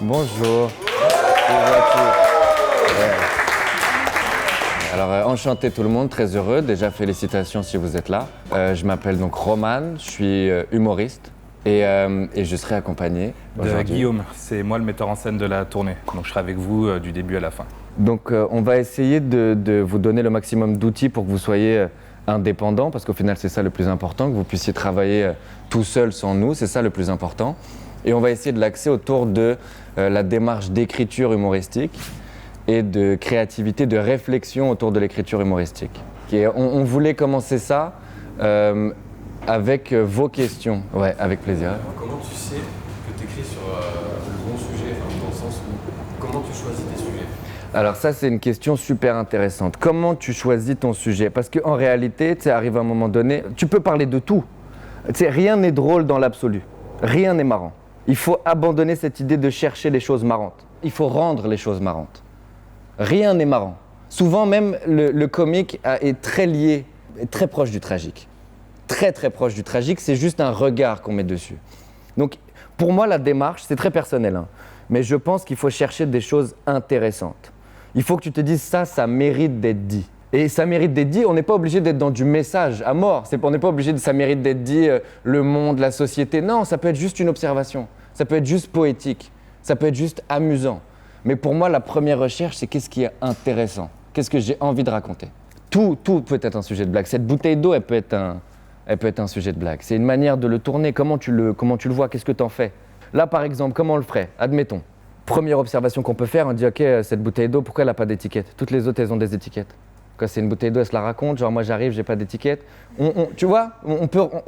Bonjour. Bonjour à tous. Alors, enchanté tout le monde, très heureux. Déjà, félicitations si vous êtes là. Je m'appelle donc Roman, je suis humoriste et je serai accompagné de Guillaume. C'est moi le metteur en scène de la tournée. Donc, je serai avec vous du début à la fin. Donc, on va essayer de vous donner le maximum d'outils pour que vous soyez indépendant, parce qu'au final, c'est ça le plus important, que vous puissiez travailler tout seul sans nous, c'est ça le plus important. Et on va essayer de l'axer autour de la démarche d'écriture humoristique et de créativité, de réflexion autour de l'écriture humoristique. Et on voulait commencer ça avec vos questions. Ouais, avec plaisir. Alors, comment tu sais que tu écris sur le bon sujet, dans le sens où comment tu choisis tes sujets? Alors ça, c'est une question super intéressante. Comment tu choisis ton sujet? Parce qu'en réalité, tu sais, arrive un moment donné, tu peux parler de tout. Tu sais, rien n'est drôle dans l'absolu. Rien n'est marrant. Il faut abandonner cette idée de chercher les choses marrantes. Il faut rendre les choses marrantes. Rien n'est marrant. Souvent même, le comique est très lié, est très proche du tragique. Très très proche du tragique, c'est juste un regard qu'on met dessus. Donc pour moi, la démarche, c'est très personnel, hein, mais je pense qu'il faut chercher des choses intéressantes. Il faut que tu te dises ça mérite d'être dit. Et ça mérite d'être dit, on n'est pas obligé d'être dans du message à mort. On n'est pas obligé de ça mérite d'être dit, le monde, la société. Non, ça peut être juste une observation. Ça peut être juste poétique. Ça peut être juste amusant. Mais pour moi, la première recherche, c'est qu'est-ce qui est intéressant? Qu'est-ce que j'ai envie de raconter? Tout peut être un sujet de blague. Cette bouteille d'eau, elle peut être un sujet de blague. C'est une manière de le tourner. Comment tu le vois? Qu'est-ce que tu en fais? Là, par exemple, comment on le ferait? Admettons. Première observation qu'on peut faire, on dit « Ok, cette bouteille d'eau, pourquoi elle n'a pas d'étiquette? Toutes les autres, elles ont des étiquettes. Quand c'est une bouteille d'eau, elle se la raconte. Genre, moi, j'arrive, j'ai pas d'étiquette. » Tu vois,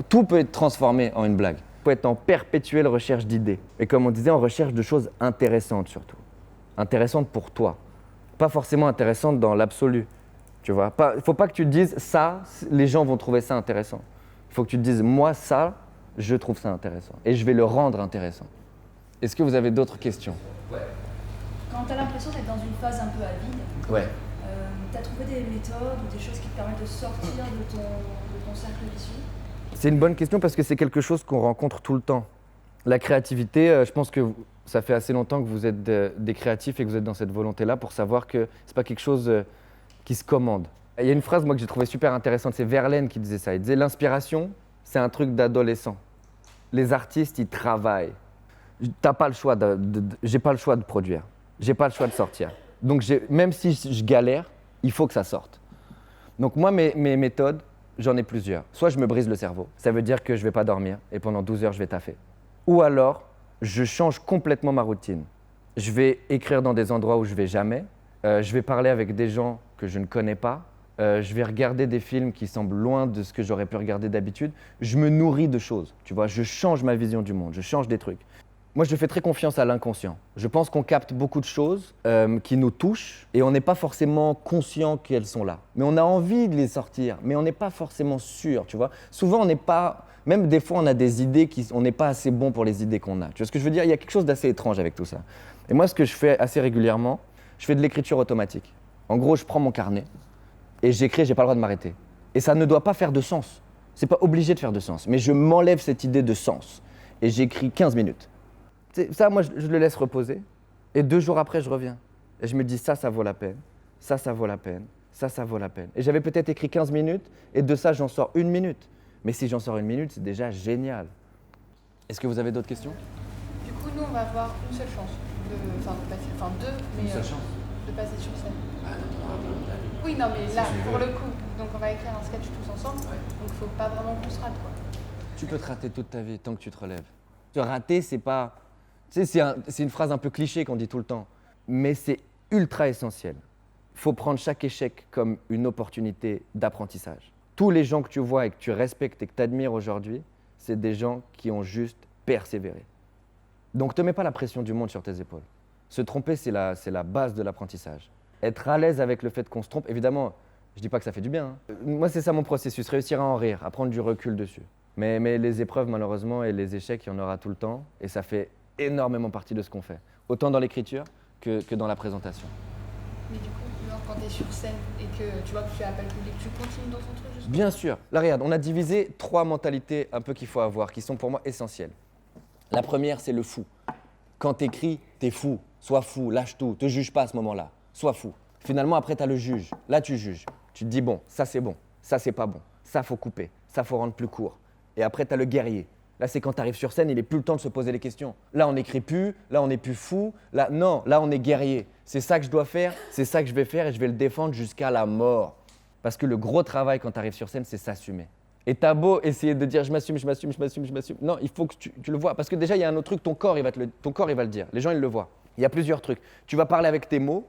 tout peut être transformé en une blague. Il faut être en perpétuelle recherche d'idées. Et comme on disait, en recherche de choses intéressantes surtout. Intéressantes pour toi. Pas forcément intéressantes dans l'absolu. Tu vois, il ne faut pas que tu te dises « Ça, les gens vont trouver ça intéressant. » Il faut que tu te dises « Moi, ça, je trouve ça intéressant. Et je vais le rendre intéressant. » Est-ce que vous avez d'autres questions? Ouais. Quand tu as l'impression d'être dans une phase un peu à vide, Ouais. tu as trouvé des méthodes ou des choses qui te permettent de sortir de ton cercle vicieux? C'est une bonne question parce que c'est quelque chose qu'on rencontre tout le temps. La créativité, je pense que ça fait assez longtemps que vous êtes des créatifs et que vous êtes dans cette volonté-là pour savoir que c'est pas quelque chose qui se commande. Il y a une phrase moi que j'ai trouvée super intéressante, c'est Verlaine qui disait ça. Il disait « L'inspiration, c'est un truc d'adolescent. Les artistes, ils travaillent. T'as pas le choix j'ai pas le choix de produire. J'ai pas le choix de sortir. Donc même si je galère, il faut que ça sorte. Donc moi, mes méthodes, j'en ai plusieurs. Soit je me brise le cerveau, ça veut dire que je vais pas dormir et pendant 12 heures, je vais taffer. Ou alors, je change complètement ma routine. Je vais écrire dans des endroits où je vais jamais. Je vais parler avec des gens que je ne connais pas. Je vais regarder des films qui semblent loin de ce que j'aurais pu regarder d'habitude. Je me nourris de choses, tu vois. Je change ma vision du monde, je change des trucs. Moi, je fais très confiance à l'inconscient. Je pense qu'on capte beaucoup de choses qui nous touchent et on n'est pas forcément conscient qu'elles sont là. Mais on a envie de les sortir, mais on n'est pas forcément sûr, tu vois. Souvent, on n'est pas... Même des fois, on a des idées on n'est pas assez bon pour les idées qu'on a. Tu vois ce que je veux dire? Il y a quelque chose d'assez étrange avec tout ça. Et moi, ce que je fais assez régulièrement, je fais de l'écriture automatique. En gros, je prends mon carnet et j'écris, j'ai pas le droit de m'arrêter. Et ça ne doit pas faire de sens. C'est pas obligé de faire de sens. Mais je m'enlève cette idée de sens et j'écris 15 minutes. Ça, moi, je le laisse reposer. Et 2 jours après, je reviens. Et je me dis, ça vaut la peine. Ça vaut la peine. Ça vaut la peine. Et j'avais peut-être écrit 15 minutes, et de ça, j'en sors 1 minute. Mais si j'en sors 1 minute, c'est déjà génial. Est-ce que vous avez d'autres questions? Du coup, nous, on va avoir une seule chance. Deux, mais Une seule chance. de passer sur scène. Ah non, Oui, non, mais là, Si tu pour veux. le coup. Donc, on va écrire un sketch tous ensemble. Ouais. Donc, faut pas vraiment qu'on se rate, quoi. Tu peux te rater toute ta vie tant que tu te relèves. Te rater, c'est pas... Tu sais, c'est une phrase un peu cliché qu'on dit tout le temps. Mais c'est ultra essentiel. Il faut prendre chaque échec comme une opportunité d'apprentissage. Tous les gens que tu vois et que tu respectes et que tu admires aujourd'hui, c'est des gens qui ont juste persévéré. Donc, te mets pas la pression du monde sur tes épaules. Se tromper, c'est la base de l'apprentissage. Être à l'aise avec le fait qu'on se trompe, évidemment, je dis pas que ça fait du bien. Hein. Moi, c'est ça mon processus, réussir à en rire, à prendre du recul dessus. Mais les épreuves, malheureusement, et les échecs, il y en aura tout le temps. Et ça fait énormément partie de ce qu'on fait. Autant dans l'écriture que dans la présentation. Mais du coup, genre, quand t'es sur scène et que tu vois que tu appelles le public, tu continues dans ton truc, justement? Bien sûr. Là, regarde, on a divisé 3 mentalités un peu qu'il faut avoir, qui sont pour moi essentielles. La première, c'est le fou. Quand t'écris, t'es fou. Sois fou, lâche tout, te juge pas à ce moment-là. Sois fou. Finalement, après, t'as le juge. Là, tu juges. Tu te dis, bon, ça c'est bon, ça c'est pas bon, ça faut couper, ça faut rendre plus court. Et après, t'as le guerrier. Là, c'est quand t'arrives sur scène, il n'est plus le temps de se poser les questions. Là, on n'écrit plus, là, on n'est plus fou. Là, non, là, on est guerrier. C'est ça que je dois faire, c'est ça que je vais faire et je vais le défendre jusqu'à la mort. Parce que le gros travail quand t'arrives sur scène, c'est s'assumer. Et t'as beau essayer de dire je m'assume, je m'assume, je m'assume, je m'assume. Non, il faut que tu le vois. Parce que déjà, il y a un autre truc, ton corps, il va le dire. Les gens, ils le voient. Il y a plusieurs trucs. Tu vas parler avec tes mots,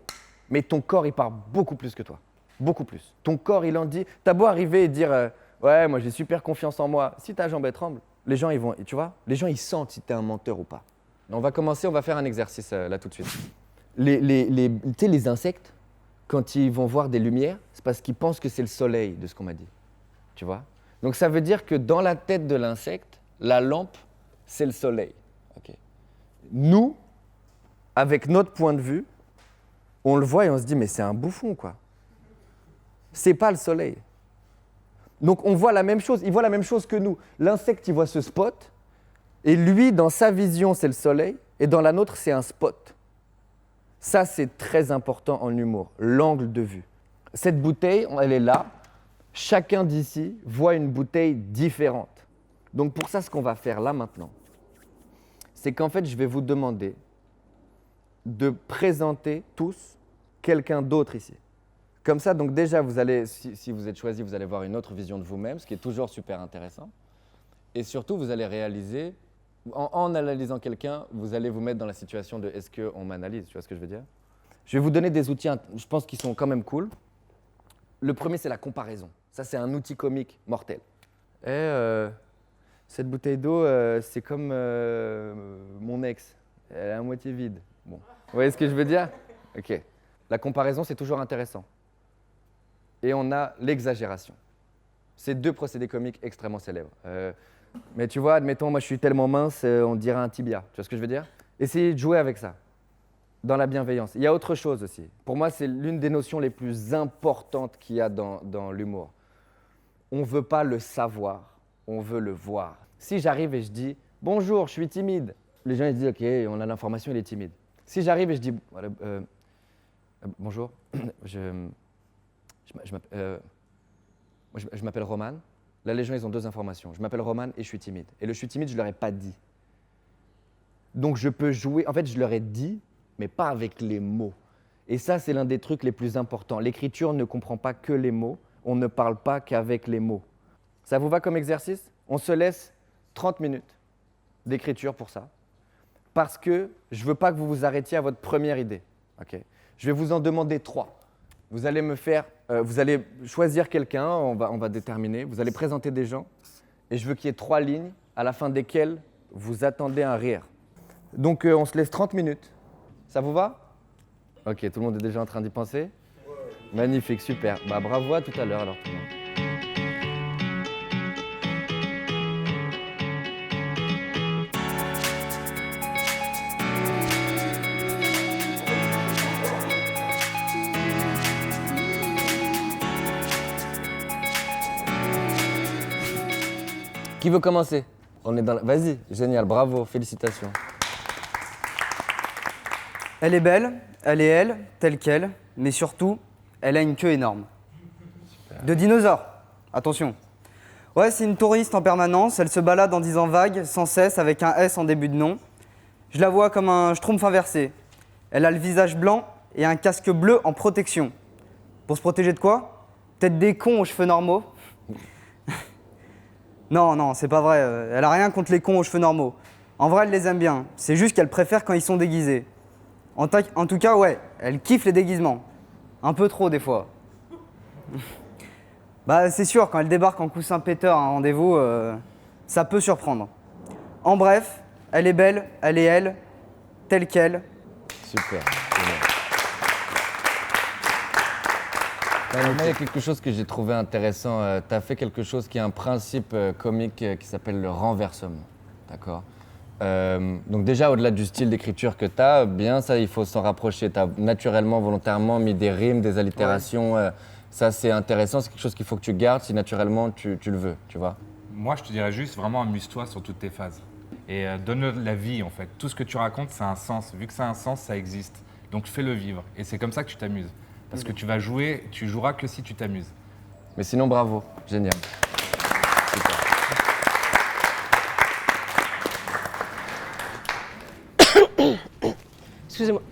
mais ton corps, il parle beaucoup plus que toi. Beaucoup plus. Ton corps, il en dit. T'as beau arriver et dire ouais, moi, j'ai super confiance en moi. Si ta jambe, elle tremble, les gens, ils vont, tu vois, les gens, ils sentent si t'es un menteur ou pas. On va commencer, on va faire un exercice là tout de suite. Tu sais, les insectes, quand ils vont voir des lumières, c'est parce qu'ils pensent que c'est le soleil de ce qu'on m'a dit. Tu vois? Donc ça veut dire que dans la tête de l'insecte, la lampe, c'est le soleil. Okay. Nous, avec notre point de vue, on le voit et on se dit mais c'est un bouffon quoi. C'est pas le soleil. Donc on voit la même chose, il voit la même chose que nous. L'insecte, il voit ce spot et lui, dans sa vision, c'est le soleil et dans la nôtre, c'est un spot. Ça, c'est très important en humour, l'angle de vue. Cette bouteille, elle est là. Chacun d'ici voit une bouteille différente. Donc pour ça, ce qu'on va faire là maintenant, c'est qu'en fait, je vais vous demander de présenter tous quelqu'un d'autre ici. Comme ça, donc déjà, vous allez, si vous êtes choisi, vous allez voir une autre vision de vous-même, ce qui est toujours super intéressant. Et surtout, vous allez réaliser, en analysant quelqu'un, vous allez vous mettre dans la situation de est-ce qu'on m'analyse, tu vois ce que je veux dire? Je vais vous donner des outils, je pense, qui sont quand même cool. Le premier, c'est la comparaison. Ça, c'est un outil comique mortel. Cette bouteille d'eau, c'est comme mon ex. Elle est à moitié vide. Bon. Vous voyez ce que je veux dire? Ok. La comparaison, c'est toujours intéressant. Et on a l'exagération. C'est deux procédés comiques extrêmement célèbres. Mais tu vois, admettons, moi je suis tellement mince, on dirait un tibia. Tu vois ce que je veux dire? Essayez de jouer avec ça, dans la bienveillance. Il y a autre chose aussi. Pour moi, c'est l'une des notions les plus importantes qu'il y a dans l'humour. On ne veut pas le savoir, on veut le voir. Si j'arrive et je dis « Bonjour, je suis timide », les gens ils disent « Ok, on a l'information, il est timide ». Si j'arrive et je dis voilà, « Bonjour, je m'appelle Roman », là les gens ils ont deux informations. Je m'appelle Roman et je suis timide. Et le « je suis timide », je ne leur ai pas dit. Donc je peux jouer, en fait je leur ai dit, mais pas avec les mots. Et ça, c'est l'un des trucs les plus importants. L'écriture ne comprend pas que les mots. On ne parle pas qu'avec les mots. Ça vous va comme exercice? On se laisse 30 minutes d'écriture pour ça. Parce que je ne veux pas que vous vous arrêtiez à votre première idée. Okay? Je vais vous en demander 3. Vous allez vous allez choisir quelqu'un, on va déterminer. Vous allez présenter des gens. Et je veux qu'il y ait 3 lignes à la fin desquelles vous attendez un rire. Donc on se laisse 30 minutes. Ça vous va? Ok, tout le monde est déjà en train d'y penser? Magnifique, super. Bah, bravo à tout à l'heure alors tout le monde. Qui veut commencer? On est dans la... Vas-y, génial, bravo, félicitations. Elle est belle, elle est elle, telle qu'elle, mais surtout, elle a une queue énorme. Super. De dinosaure, attention. Ouais, c'est une touriste en permanence, elle se balade en disant vague, sans cesse, avec un S en début de nom. Je la vois comme un schtroumpf inversé. Elle a le visage blanc et un casque bleu en protection. Pour se protéger de quoi? Peut-être des cons aux cheveux normaux. Non, c'est pas vrai, elle a rien contre les cons aux cheveux normaux. En vrai, elle les aime bien, c'est juste qu'elle préfère quand ils sont déguisés. En tout cas, ouais, elle kiffe les déguisements. Un peu trop, des fois. Bah, c'est sûr, quand elle débarque en coussin péteur à un rendez-vous, ça peut surprendre. En bref, elle est belle, elle est elle, telle qu'elle. Super. Il y a quelque chose que j'ai trouvé intéressant. Tu as fait quelque chose qui est un principe comique qui s'appelle le renversement. D'accord? Donc déjà, au-delà du style d'écriture que tu as, bien ça, il faut s'en rapprocher. Tu as naturellement, volontairement mis des rimes, des allitérations. Ouais. Ça, c'est intéressant. C'est quelque chose qu'il faut que tu gardes si naturellement tu le veux, tu vois? Moi, je te dirais juste, vraiment amuse-toi sur toutes tes phases. Et donne-le de la vie, en fait. Tout ce que tu racontes, ça a un sens. Vu que ça a un sens, ça existe. Donc fais-le vivre. Et c'est comme ça que tu t'amuses. Parce que tu joueras que si tu t'amuses. Mais sinon, bravo, génial. Excusez-moi.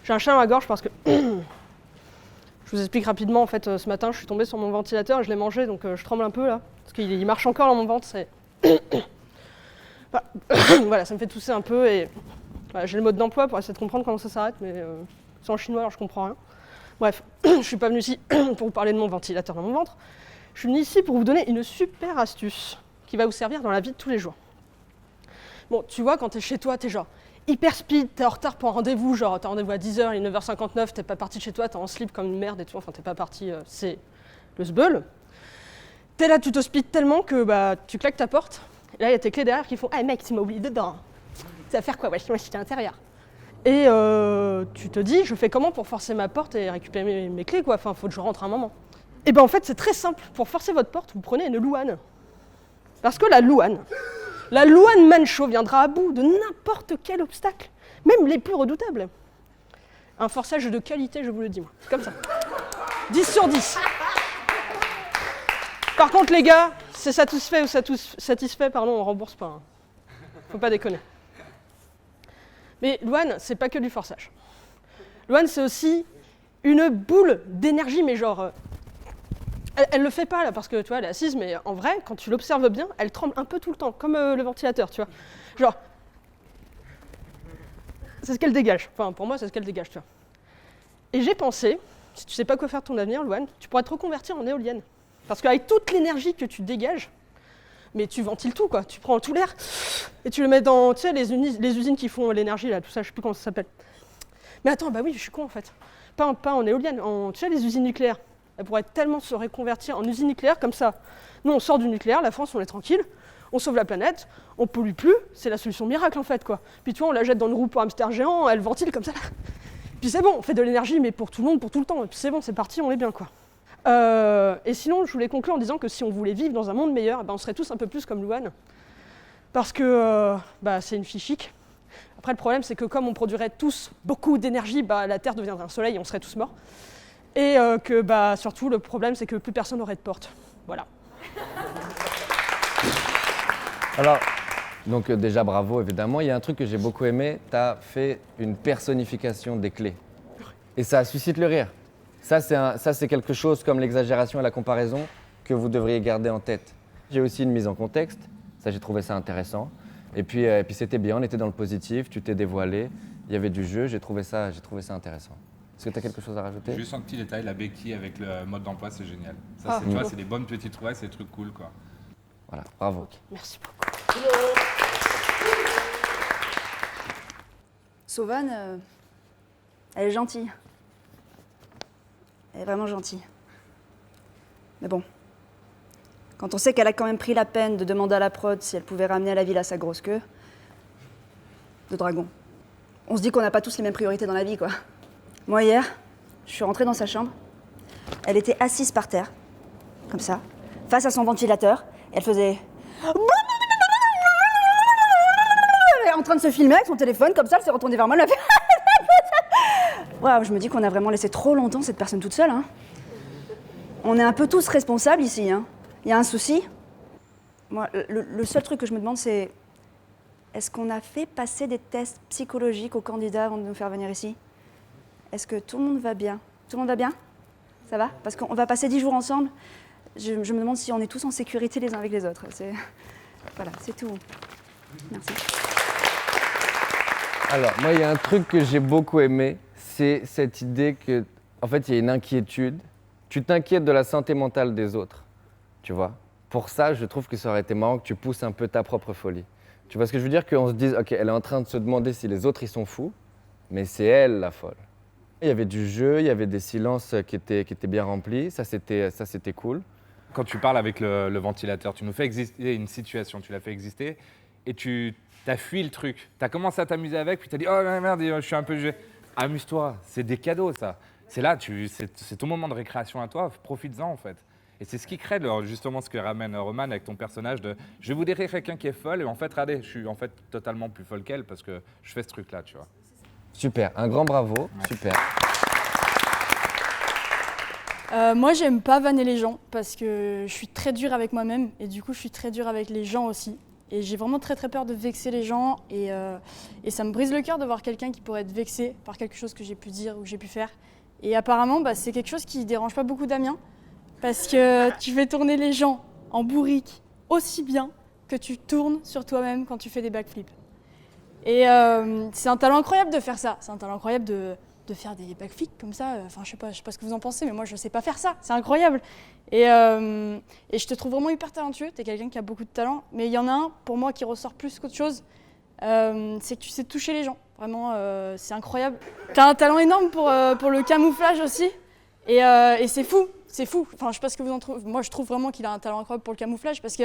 J'ai un chat dans la gorge parce que... Je vous explique rapidement, en fait, ce matin, je suis tombée sur mon ventilateur et je l'ai mangé, donc je tremble un peu, là. Parce qu'il marche encore dans mon ventre, c'est... Voilà, ça me fait tousser un peu et... Voilà, j'ai le mode d'emploi pour essayer de comprendre comment ça s'arrête, mais c'est en chinois, alors je comprends rien. Bref, je suis pas venue ici pour vous parler de mon ventilateur dans mon ventre. Je suis venue ici pour vous donner une super astuce qui va vous servir dans la vie de tous les jours. Bon, tu vois, quand t'es chez toi, t'es genre hyper speed, t'es en retard pour un rendez-vous, genre t'as rendez-vous à 10h, il est 9h59, t'es pas parti de chez toi, t'es en slip comme une merde et tout, enfin t'es pas parti, c'est le sbeul. T'es là, tu te speed tellement que bah, tu claques ta porte, et là il y a tes clés derrière qui font « Ah mec, tu m'as oublié dedans, tu vas faire quoi? Ouais, moi j'étais à l'intérieur. » Et tu te dis, je fais comment pour forcer ma porte et récupérer mes clés, quoi, enfin faut que je rentre un moment. Et ben en fait c'est très simple, pour forcer votre porte, vous prenez une louane. Parce que la louane mancho viendra à bout de n'importe quel obstacle, même les plus redoutables. Un forçage de qualité, je vous le dis, moi. C'est comme ça. 10 sur 10. Par contre, les gars, c'est satisfait ou satisfait, pardon, on rembourse pas. Hein. Faut pas déconner. Mais louane, c'est pas que du forçage. Louane, c'est aussi une boule d'énergie, mais genre... Elle le fait pas là parce que tu vois, elle est assise, mais en vrai, quand tu l'observes bien, elle tremble un peu tout le temps, comme le ventilateur, tu vois. Genre, c'est ce qu'elle dégage. Enfin, pour moi, c'est ce qu'elle dégage, tu vois. Et j'ai pensé, si tu sais pas quoi faire de ton avenir, Louane, tu pourrais te reconvertir en éolienne. Parce qu'avec toute l'énergie que tu dégages, mais tu ventiles tout, quoi. Tu prends tout l'air et tu le mets dans, tu sais, les usines qui font l'énergie, là, tout ça, je sais plus comment ça s'appelle. Mais attends, bah oui, je suis con en fait. Pas en éolienne, tu sais, les usines nucléaires. Elle pourrait tellement se reconvertir en usine nucléaire comme ça. Nous, on sort du nucléaire, la France, on est tranquille, on sauve la planète, on pollue plus, c'est la solution miracle en fait, quoi. Puis tu vois, on la jette dans une roue pour hamster géant, elle ventile comme ça. Puis c'est bon, on fait de l'énergie, mais pour tout le monde, pour tout le temps. Et puis c'est bon, c'est parti, on est bien, quoi. Et sinon, je voulais conclure en disant que si on voulait vivre dans un monde meilleur, on serait tous un peu plus comme Louane. Parce que c'est une fille chic. Après, le problème, c'est que comme on produirait tous beaucoup d'énergie, la Terre deviendrait un soleil et on serait tous morts. Et que surtout, le problème, c'est que plus personne n'aurait de porte. Voilà. Alors, donc déjà bravo, évidemment. Il y a un truc que j'ai beaucoup aimé, tu as fait une personnification des clés. Et ça suscite le rire. Ça, c'est quelque chose comme l'exagération et la comparaison que vous devriez garder en tête. J'ai aussi une mise en contexte, ça j'ai trouvé ça intéressant. Et puis c'était bien, on était dans le positif, tu t'es dévoilé, il y avait du jeu, j'ai trouvé ça intéressant. Est-ce que tu as quelque chose à rajouter? Juste un petit détail, la béquille avec le mode d'emploi, c'est génial. Ça, tu vois, c'est des bonnes petites trouvailles, c'est des trucs cool, quoi. Voilà, bravo. Merci beaucoup. Sauvane, elle est gentille. Elle est vraiment gentille. Mais bon, quand on sait qu'elle a quand même pris la peine de demander à la prod si elle pouvait ramener à la villa sa grosse queue de dragon, on se dit qu'on n'a pas tous les mêmes priorités dans la vie, quoi. Moi, hier, je suis rentrée dans sa chambre. Elle était assise par terre, comme ça, face à son ventilateur. Et elle faisait... en train de se filmer avec son téléphone, comme ça, elle s'est retournée vers moi, elle a fait... Waouh, je me dis qu'on a vraiment laissé trop longtemps cette personne toute seule. Hein. On est un peu tous responsables ici. Hein. Il y a un souci. Moi, le seul truc que je me demande, c'est... Est-ce qu'on a fait passer des tests psychologiques aux candidats avant de nous faire venir ici? Est-ce que tout le monde va bien? Tout le monde va bien? Ça va? Parce qu'on va passer 10 jours ensemble. Je me demande si on est tous en sécurité les uns avec les autres. Voilà, c'est tout. Merci. Alors, moi, il y a un truc que j'ai beaucoup aimé, c'est cette idée que, en fait, il y a une inquiétude. Tu t'inquiètes de la santé mentale des autres, tu vois. Pour ça, je trouve que ça aurait été marrant que tu pousses un peu ta propre folie. Tu vois ce que je veux dire? Qu'on se dise, ok, elle est en train de se demander si les autres, ils sont fous, mais c'est elle, la folle. Il y avait du jeu, il y avait des silences qui étaient bien remplis, ça c'était cool. Quand tu parles avec le ventilateur, tu nous fais exister une situation, tu l'as fait exister, et tu as fui le truc. Tu as commencé à t'amuser avec, puis tu as dit « Oh merde, je suis un peu jugé ». Amuse-toi, c'est des cadeaux ça. C'est là, c'est ton moment de récréation à toi, profites-en en fait. Et c'est ce qui crée justement ce que ramène Roman avec ton personnage de je vais vous décrire quelqu'un qui est folle et en fait, regardez, je suis en fait totalement plus folle qu'elle parce que je fais ce truc-là, tu vois. Super, un grand bravo, super. Moi, j'aime pas vanner les gens parce que je suis très dure avec moi-même et du coup, je suis très dure avec les gens aussi. Et j'ai vraiment très très peur de vexer les gens et ça me brise le cœur de voir quelqu'un qui pourrait être vexé par quelque chose que j'ai pu dire ou que j'ai pu faire. Et apparemment, c'est quelque chose qui dérange pas beaucoup Damien parce que tu fais tourner les gens en bourrique aussi bien que tu tournes sur toi-même quand tu fais des backflips. Et c'est un talent incroyable de faire ça. C'est un talent incroyable de faire des backflips comme ça. Enfin, je sais pas ce que vous en pensez, mais moi, je sais pas faire ça. C'est incroyable. Et je te trouve vraiment hyper talentueux. Tu es quelqu'un qui a beaucoup de talent. Mais il y en a un, pour moi, qui ressort plus qu'autre chose. C'est que tu sais toucher les gens. Vraiment, c'est incroyable. Tu as un talent énorme pour le camouflage aussi. Et c'est fou. C'est fou. Enfin, je sais pas ce que vous en trouvez. Moi, je trouve vraiment qu'il a un talent incroyable pour le camouflage parce que,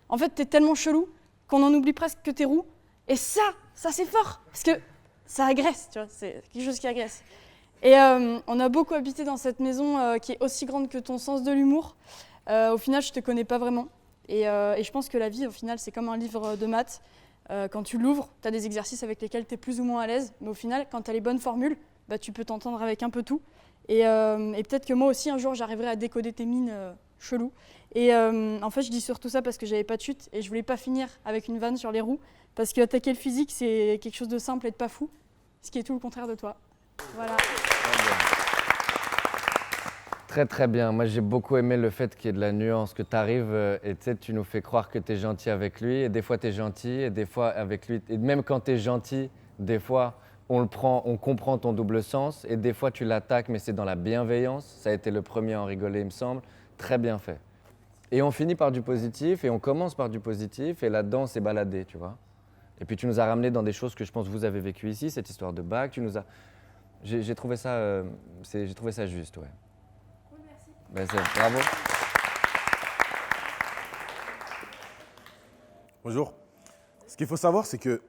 en fait, tu es tellement chelou qu'on en oublie presque que tu es roux. Et ça c'est fort. Parce que ça agresse, tu vois. C'est quelque chose qui agresse. Et on a beaucoup habité dans cette maison qui est aussi grande que ton sens de l'humour. Au final, je te connais pas vraiment. Et je pense que la vie, au final, c'est comme un livre de maths. Quand tu l'ouvres, tu as des exercices avec lesquels tu es plus ou moins à l'aise. Mais au final, quand tu as les bonnes formules, tu peux t'entendre avec un peu tout. Et peut-être que moi aussi, un jour, j'arriverai à décoder tes mines cheloues. Et en fait, je dis surtout ça parce que j'avais pas de chute et je voulais pas finir avec une vanne sur les roues. Parce que attaquer le physique, c'est quelque chose de simple et de pas fou. Ce qui est tout le contraire de toi. Voilà. Très très bien. Moi j'ai beaucoup aimé le fait qu'il y ait de la nuance, que tu arrives et tu nous fais croire que tu es gentil avec lui et des fois tu es gentil et des fois avec lui. Et même quand tu es gentil, des fois on comprend ton double sens et des fois tu l'attaques mais c'est dans la bienveillance. Ça a été le premier à en rigoler il me semble. Très bien fait. Et on finit par du positif et on commence par du positif et là-dedans on s'est baladé, tu vois. Et puis tu nous as ramené dans des choses que je pense que vous avez vécues ici, cette histoire de bac. J'ai trouvé ça juste, ouais. Cool, merci. Bravo. Bonjour. Ce qu'il faut savoir, c'est que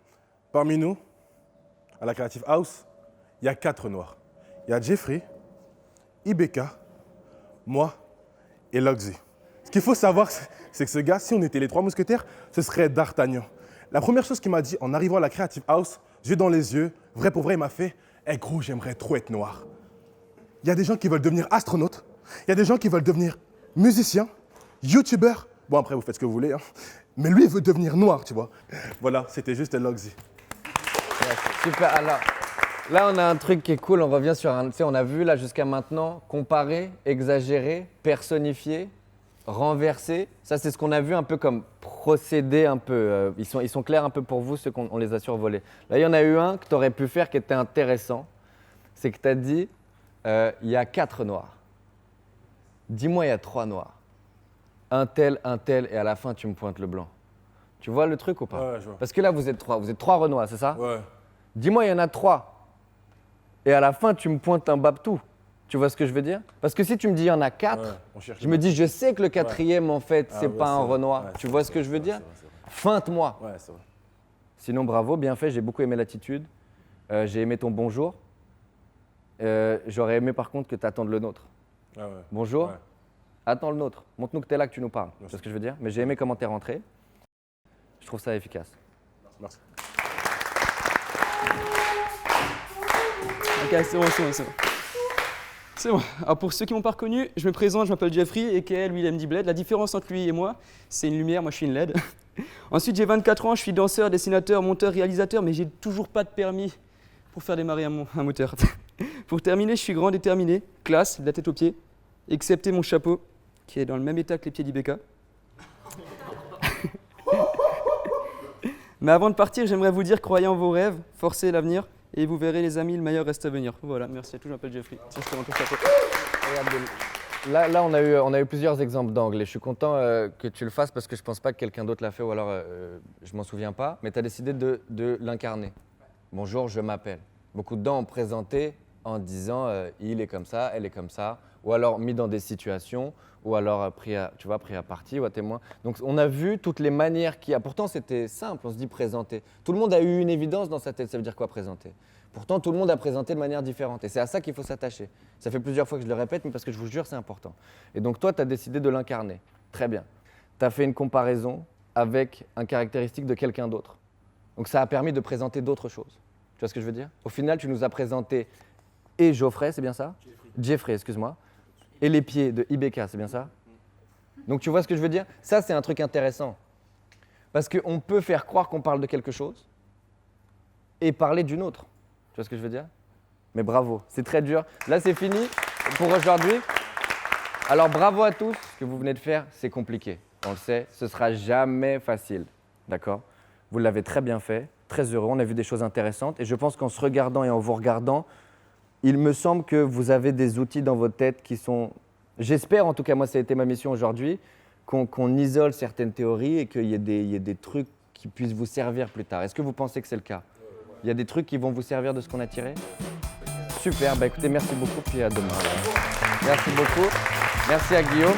parmi nous, à la Creative House, il y a 4 noirs. Il y a Jeffrey, Ibeka, moi et Loxy. Ce qu'il faut savoir, c'est que ce gars, si on était les 3 mousquetaires, ce serait D'Artagnan. La première chose qu'il m'a dit en arrivant à la Creative House, yeux dans les yeux, vrai pour vrai, il m'a fait « Hey gros, j'aimerais trop être noir. » Il y a des gens qui veulent devenir astronautes, il y a des gens qui veulent devenir musiciens, youtubeurs. Bon, après, vous faites ce que vous voulez, hein. Mais lui, il veut devenir noir, tu vois. Voilà, c'était juste Loxy. Super. Alors, là, on a un truc qui est cool. On revient sur un. Tu sais, on a vu là jusqu'à maintenant comparer, exagérer, personnifier, renverser. Ça, c'est ce qu'on a vu un peu comme procédé un peu. Ils sont clairs un peu pour vous, ceux qu'on les a survolés. Là, il y en a eu un que tu aurais pu faire qui était intéressant. C'est que tu as dit il y a 4 noirs. Dis-moi, il y a 3 noirs. Un tel, et à la fin, tu me pointes le blanc. Tu vois le truc ou pas? Ouais, je vois. Parce que là, vous êtes 3. Vous êtes 3 Renois, c'est ça? Ouais. Dis-moi, il y en a 3. Et à la fin, tu me pointes un Babtou. Tu vois ce que je veux dire? Parce que si tu me dis il y en a 4, ouais, je me dis, je sais que le 4e, en fait, c'est ouais, pas un vrai. Renoir. Ouais, tu c'est vois vrai, ce que je veux dire? c'est vrai. Feinte-moi. Ouais, c'est vrai. Sinon, bravo, bien fait. J'ai beaucoup aimé l'attitude. J'ai aimé ton bonjour. J'aurais aimé, par contre, que tu attendes le nôtre. Ah ouais. Bonjour. Ouais. Attends le nôtre. Montre-nous que tu es là, que tu nous parles. Merci. C'est ce que je veux dire. Mais j'ai aimé comment tu es rentré. Je trouve ça efficace. Merci. Ok, c'est bon. C'est bon. Alors pour ceux qui m'ont pas reconnu, je me présente, je m'appelle Jeffrey et lui il aime dit Bled. La différence entre lui et moi, c'est une lumière, moi je suis une LED. Ensuite j'ai 24 ans, je suis danseur, dessinateur, monteur, réalisateur, mais j'ai toujours pas de permis pour faire démarrer un moteur. Pour terminer, je suis grand déterminé, classe, de la tête aux pieds, excepté mon chapeau, qui est dans le même état que les pieds d'Ibeka. Mais avant de partir, j'aimerais vous dire, croyez en vos rêves, forcez l'avenir, et vous verrez les amis, le meilleur reste à venir. Voilà, merci à tous, je m'appelle Jeffrey. Tiens, je te rends ton chapeau. Là, on a eu plusieurs exemples d'angles et je suis content que tu le fasses parce que je pense pas que quelqu'un d'autre l'a fait ou alors je m'en souviens pas, mais tu as décidé de l'incarner. Bonjour, je m'appelle. Beaucoup de gens ont présenté en disant il est comme ça, elle est comme ça, ou alors mis dans des situations, ou alors pris à partie ou à témoin. Donc on a vu toutes les manières qu'il y a. Pourtant c'était simple, on se dit présenter. Tout le monde a eu une évidence dans sa tête, ça veut dire quoi présenter? Pourtant tout le monde a présenté de manière différente et c'est à ça qu'il faut s'attacher. Ça fait plusieurs fois que je le répète, mais parce que je vous jure c'est important. Et donc toi tu as décidé de l'incarner, très bien. Tu as fait une comparaison avec un caractéristique de quelqu'un d'autre. Donc ça a permis de présenter d'autres choses. Tu vois ce que je veux dire? Au final tu nous as présenté et Geoffrey, c'est bien ça? Jeffrey, excuse-moi. Et les pieds de Ibeka, c'est bien ça? Donc tu vois ce que je veux dire? Ça, c'est un truc intéressant. Parce qu'on peut faire croire qu'on parle de quelque chose et parler d'une autre. Tu vois ce que je veux dire? Mais bravo, c'est très dur. Là, c'est fini pour aujourd'hui. Alors bravo à tous, ce que vous venez de faire, c'est compliqué. On le sait, ce sera jamais facile. D'accord? Vous l'avez très bien fait, très heureux, on a vu des choses intéressantes. Et je pense qu'en se regardant et en vous regardant, il me semble que vous avez des outils dans votre tête qui sont, j'espère en tout cas, moi ça a été ma mission aujourd'hui, qu'on isole certaines théories et qu'il y ait des trucs qui puissent vous servir plus tard. Est-ce que vous pensez que c'est le cas? Il y a des trucs qui vont vous servir de ce qu'on a tiré? Super, bah écoutez, merci beaucoup, puis à demain. Alors. Merci beaucoup, merci à Guillaume.